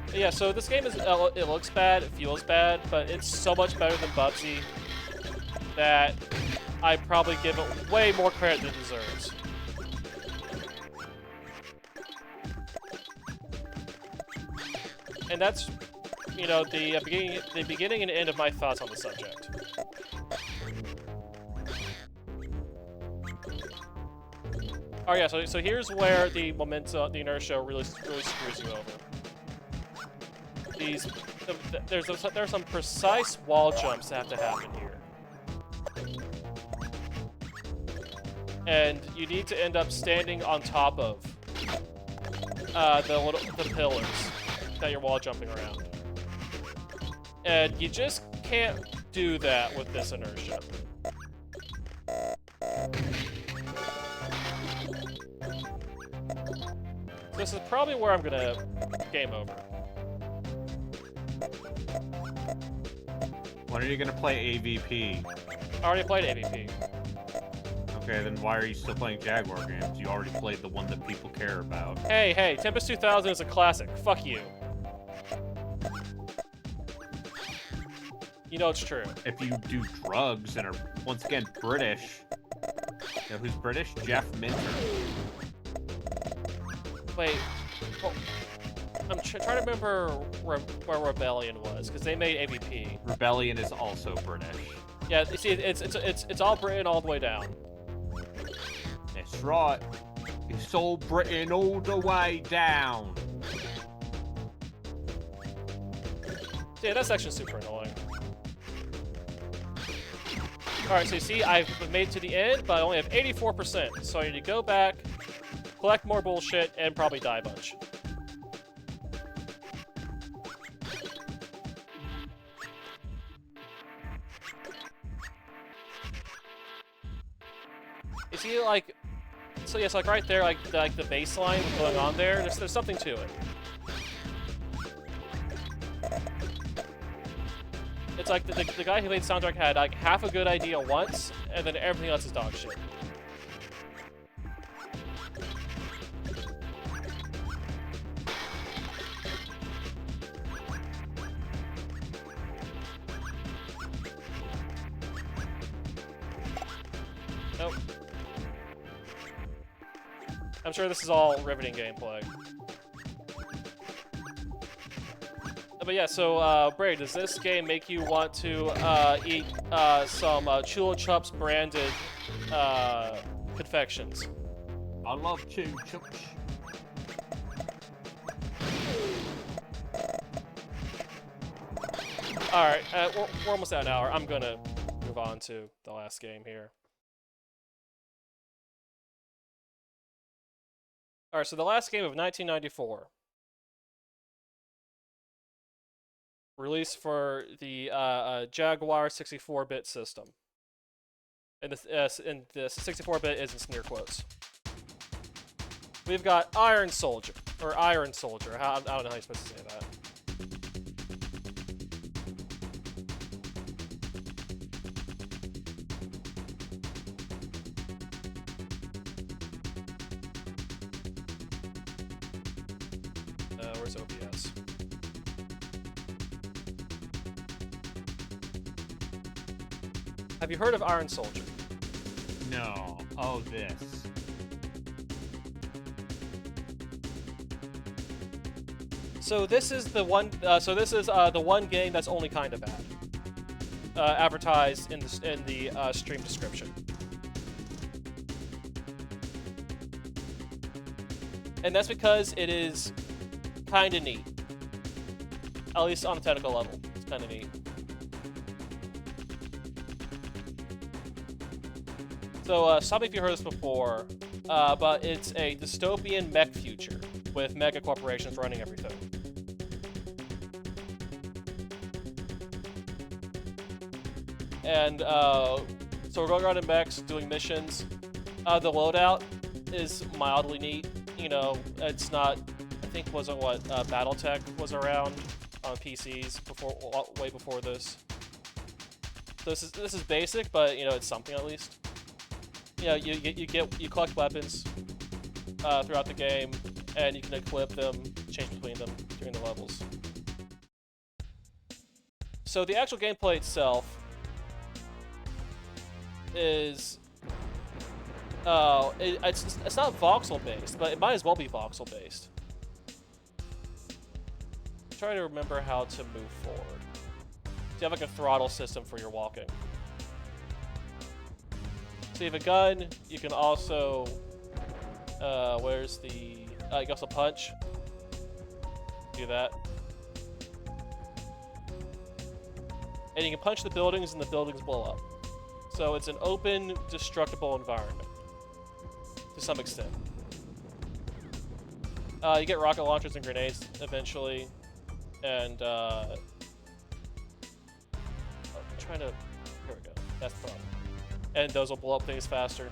But yeah, so this game is, it looks bad, it feels bad, but it's so much better than Bubsy that I probably give it way more credit than it deserves. And that's, you know, the beginning and end of my thoughts on the subject. Oh yeah, so here's where the momentum, the inertia really screws you over. There's some precise wall jumps that have to happen here. And you need to end up standing on top of the pillars that you're wall jumping around. And you just can't do that with this inertia. So this is probably where I'm gonna game over. When are you gonna play AVP? I already played AVP. Okay, then why are you still playing Jaguar games? You already played the one that people care about. Hey, Tempest 2000 is a classic. Fuck you. You know it's true. If you do drugs and are, once again, British... You know who's British? Jeff Minter. Wait. Well, I'm trying to remember where Rebellion was, because they made AVP. Rebellion is also British. Yeah, you see, it's all Britain all the way down. That's right. It's all Britain all the way down. Yeah, that section's super annoying. Alright, so you see, I've made it to the end, but I only have 84%, so I need to go back, collect more bullshit, and probably die a bunch. You see, like, so yes, like right there, like the baseline going on there, there's something to it. It's like the guy who made the soundtrack had like half a good idea once, and then everything else is dog shit. Nope. I'm sure this is all riveting gameplay. But yeah, so, Bray, does this game make you want to, eat, some, Chulo Chups branded, confections? I love Chulo Chups. Alright, we're almost at an hour. I'm gonna move on to the last game here. Alright, so the last game of 1994. Released for the Jaguar 64-bit system. And the 64-bit is in sneer quotes. We've got Iron Soldier, or Iron Soldier. I don't know how you're supposed to say that. Where's OBS? Have you heard of Iron Soldier? No. Oh, this. So this is the one. The one game that's only kind of bad. Advertised in the stream description. And that's because it is kind of neat. At least on a technical level, it's kind of neat. So, stop me if you heard this before, but it's a dystopian mech future with mega corporations running everything. And, so we're going around in mechs, doing missions. The loadout is mildly neat. You know, it's not, I think, wasn't what, Battletech was around on PCs before, way before this. So this is basic, but, you know, it's something at least. You know, you collect weapons throughout the game, and you can equip them, change between them during the levels. So the actual gameplay itself is it's not voxel based, but it might as well be voxel based. I'm trying to remember how to move forward. Do you have like a throttle system for your walking? So you have a gun, you can also, where's the, you can also punch. Do that. And you can punch the buildings and the buildings blow up. So it's an open, destructible environment. To some extent. You get rocket launchers and grenades eventually. And, I'm trying to, here we go, that's the problem. And those will blow up things faster.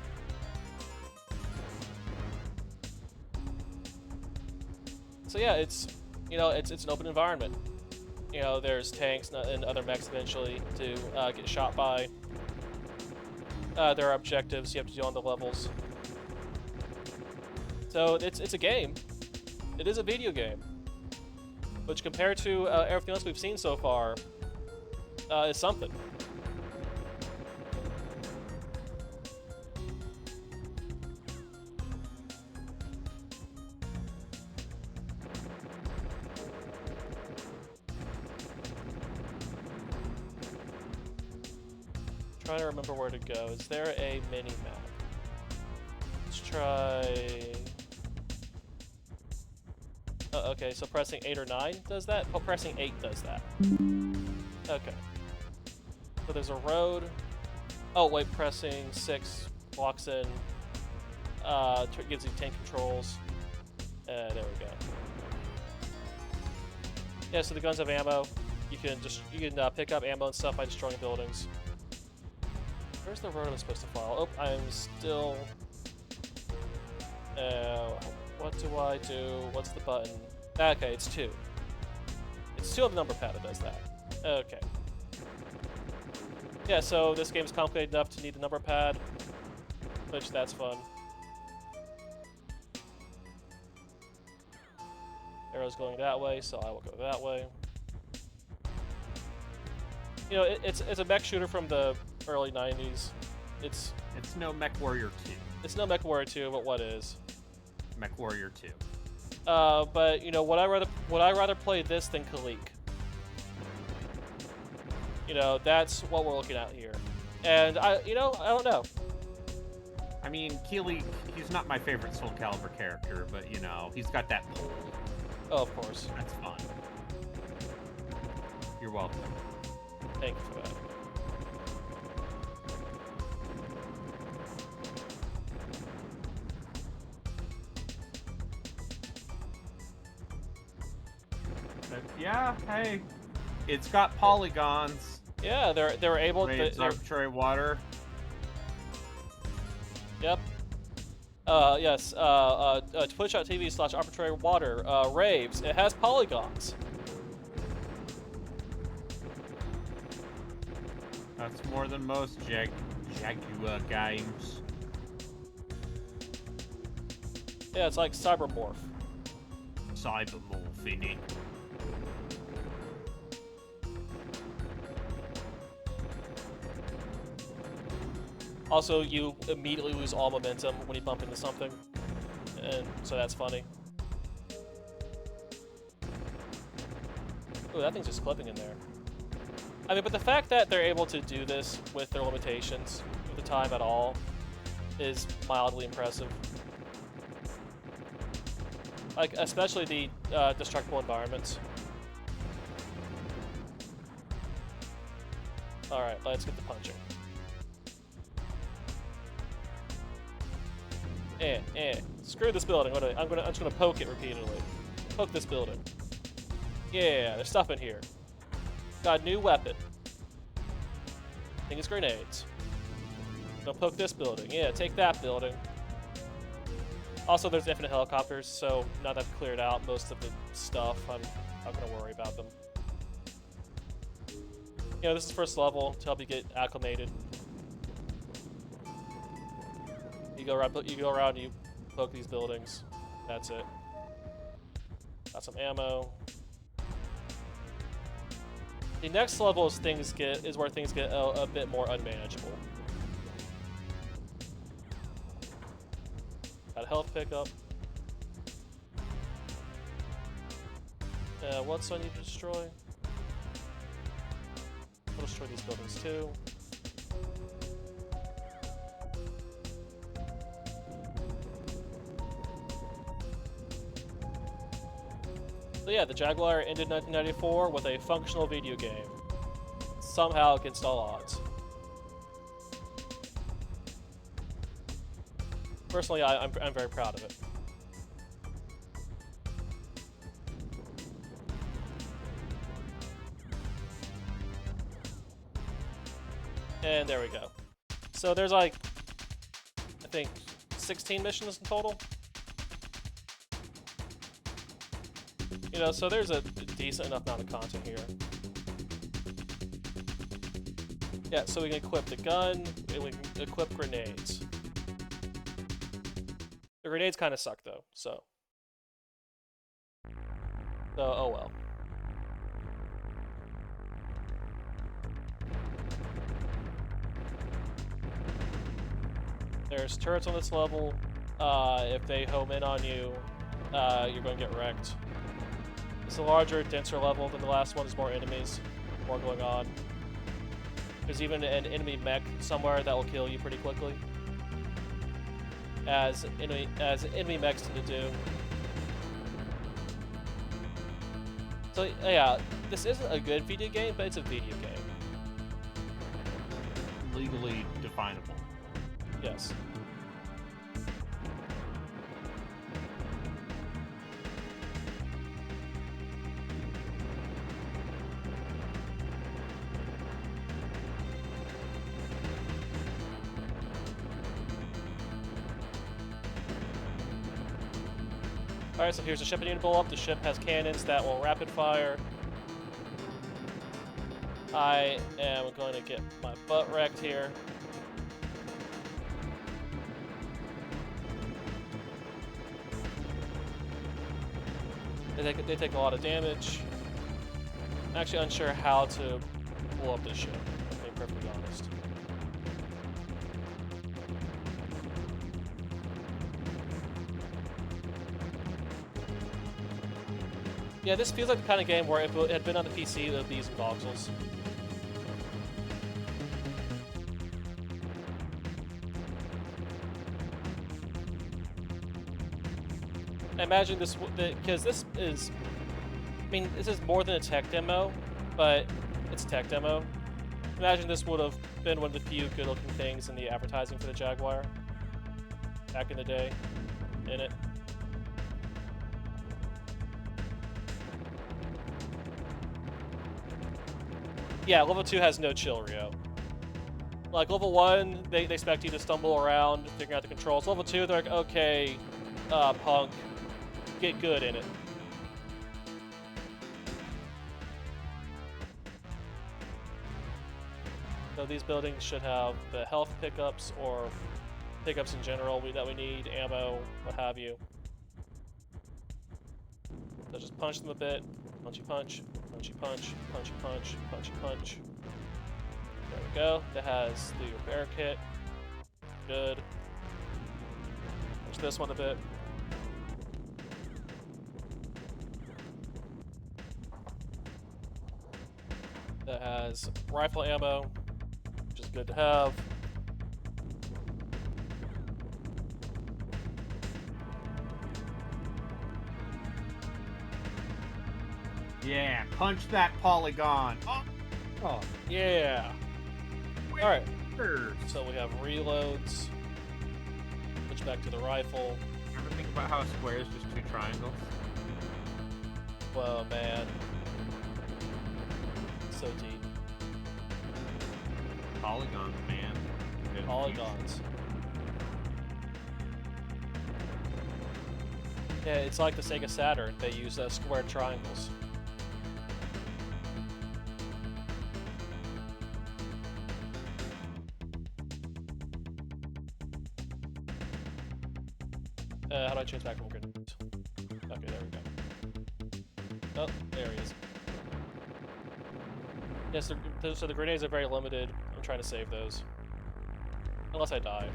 So yeah, it's, you know, it's an open environment. you know, there's tanks and other mechs eventually to get shot by. There are objectives you have to do on the levels. So it's a game. It is a video game. Which compared to everything else we've seen so far, is something. Trying to remember where to go. Is there a mini map? Let's try. Oh, okay, so pressing 8 or 9 does that? Oh, pressing 8 does that. Okay. So there's a road. Oh, wait, pressing 6 locks in. Gives you tank controls. There we go. Yeah, so the guns have ammo. You can pick up ammo and stuff by destroying buildings. Where's the road I'm supposed to follow? Oh, I'm still... what do I do? What's the button? Okay, it's 2. It's 2 on the number pad that does that. Okay. Yeah, so this game is complicated enough to need the number pad, which that's fun. Arrow's going that way, so I will go that way. You know, it's a mech shooter from the early 90s. It's no Mech Warrior 2. It's no Mech Warrior 2, but what is? Mech Warrior 2. But you know, would I rather play this than Kalik? You know, that's what we're looking at here. And I don't know. I mean, Keely, he's not my favorite Soul Calibur character, but you know, he's got that pole. Oh, of course. That's fun. You're welcome. Thank you for that. But yeah, hey, it's got polygons. Yeah, they're able to. It's arbitrary water. Yep. Yes. Twitch.tv/arbitrary water raves. It has polygons. That's more than most Jaguar games. Yeah, it's like Cybermorph. Cybermorph in it. Also, you immediately lose all momentum when you bump into something, and so that's funny. Ooh, that thing's just clipping in there. I mean, but the fact that they're able to do this with their limitations, with the time at all, is mildly impressive. Like, especially the destructible environments. Alright, let's get the punching. Screw this building. I'm just gonna poke it repeatedly. Poke this building. Yeah, there's stuff in here. Got a new weapon. I think it's grenades. Gonna poke this building. Yeah, take that building. Also, there's infinite helicopters, so now that I've cleared out most of the stuff, I'm not gonna worry about them. You know, this is first level to help you get acclimated. You go around, you poke these buildings. That's it. Got some ammo. The next level is where things get a bit more unmanageable. Got a health pickup. What's I need to destroy? I'll destroy these buildings too. So yeah, the Jaguar ended 1994 with a functional video game. Somehow against all odds. Personally, I'm very proud of it. And there we go. So there's like, I think, 16 missions in total. You know, so there's a decent enough amount of content here. Yeah, so we can equip the gun, and we can equip grenades. The grenades kind of suck though, so oh well. There's turrets on this level. If they home in on you, you're going to get wrecked. It's a larger, denser level than the last one. There's more enemies, more going on. There's even an enemy mech somewhere that will kill you pretty quickly, as enemy mechs tend to do. So yeah, this isn't a good video game, but it's a video game. Legally definable. Yes. Alright, so here's the ship I need to blow up. The ship has cannons that will rapid fire. I am going to get my butt wrecked here. They take a lot of damage. I'm actually unsure how to blow up this ship, to be perfectly honest. Yeah, this feels like the kind of game where if it had been on the PC, it would be using voxels. I imagine this, because this is, I mean, this is more than a tech demo, but it's a tech demo. Imagine this would have been one of the few good-looking things in the advertising for the Jaguar back in the day, in it. Yeah, level 2 has no chill, Rio. Like, level 1, they expect you to stumble around, figuring out the controls. Level 2, they're like, okay, punk, get good in it. So these buildings should have the health pickups, or pickups in general that we need, ammo, what have you. So just punch them a bit, punchy punch, punchy punch, punchy punch, punchy punch. There we go. That has the repair kit. Good. Punch this one a bit. That has rifle ammo, which is good to have. Yeah, punch that polygon. Oh, yeah. All right. Where? So we have reloads. Switch back to the rifle. Ever think about how a square is just two triangles? Whoa, man. So deep. Polygons, man. They're Polygons. Yeah, it's like the Sega Saturn. They use square triangles. How do I change back from grenades? Okay, there we go. Oh, there he is. Yes, so the grenades are very limited. I'm trying to save those. Unless I die.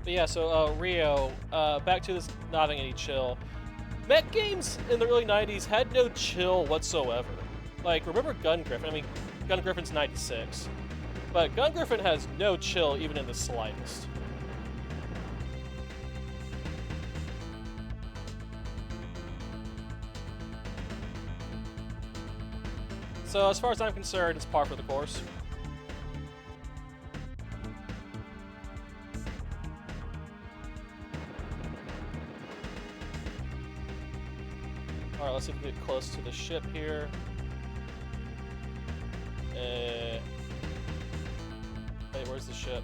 But yeah, so Rio, back to this not having any chill. Mech games in the early 90s had no chill whatsoever. Like, remember Gun Griffin? I mean, Gun Griffin's 96. But Gun Griffin has no chill even in the slightest. So as far as I'm concerned, it's par for the course. Alright, let's see if we can get close to the ship here. Wait, where's the ship?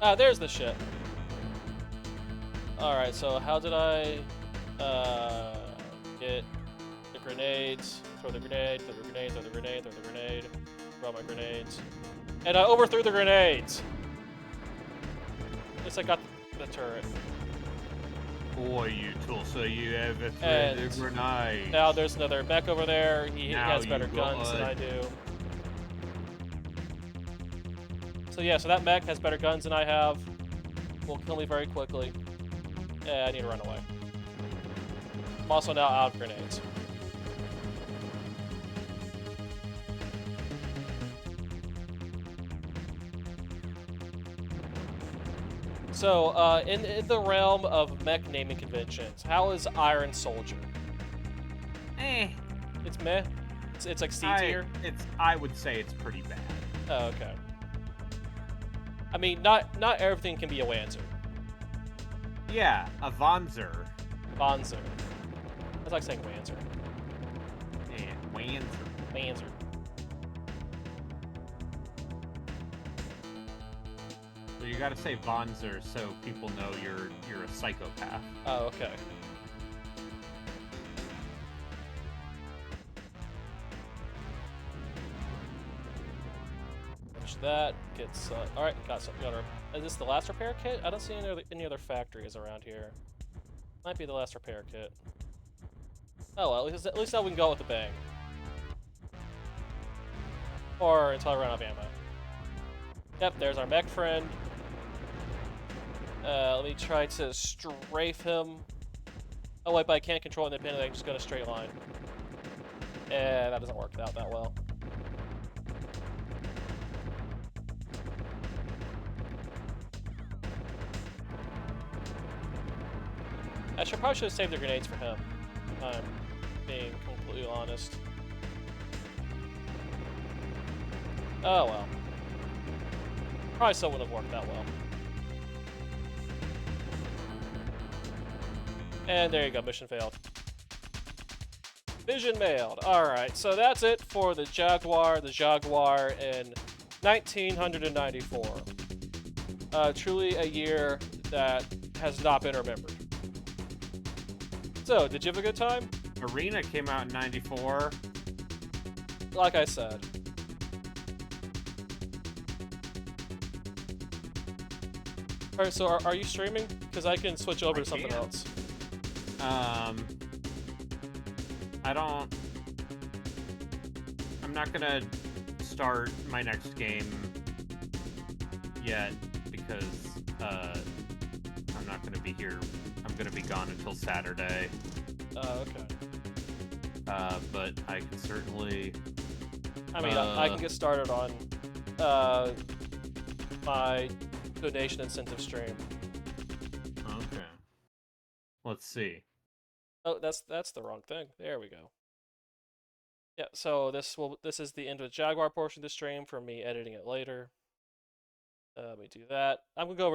Ah, there's the ship. Alright, so how did I get the grenades? Throw the grenade, throw the grenade, throw the grenade, throw the grenade. Throw my grenades. And I overthrew the grenades! At least I got the turret. Boy, you Tulsa, you have a And grenade. now there's another mech over there. He Now has better you guns than got- I do. So yeah, so that mech has better guns than I have. Will kill me very quickly. Yeah, I need to run away. I'm also now out of grenades. So, in the realm of mech naming conventions, how is Iron Soldier? It's meh. It's like C tier. I would say it's pretty bad. Oh, okay. I mean, not everything can be a Wanzer. Yeah, a Vonzer. Bonzer. That's like saying Wanzer. Yeah, Wanzer. Wanzer. So you gotta say Vonzer so people know you're a psychopath. Oh, okay. Finish that. Gets all right. Got some. Is this the last repair kit? I don't see any other factories around here. Might be the last repair kit. Oh well, at least now we can go with the bang. Or until I run out of ammo. Yep, there's our mech friend. Let me try to strafe him. Oh wait, but I can't control it independently, I can just go in a straight line. That doesn't work out that well. I probably should have saved the grenades for him. I'm being completely honest. Oh well. Probably still wouldn't have worked that well. And there you go, mission failed. Vision mailed. Alright, so that's it for the Jaguar in 1994. Truly a year that has not been remembered. So, did you have a good time? Arena came out in 94. Like I said. Alright, so are you streaming? Because I can switch over I to something can. else. I'm not gonna start my next game yet because I'm not gonna be here. I'm gonna be gone until Saturday. Okay. But I can certainly. I mean, I can get started on my donation incentive stream. Okay. Let's see. Oh, that's the wrong thing. There we go. Yeah, so this is the end of the Jaguar portion of the stream for me editing it later. Let me do that. I'm gonna go over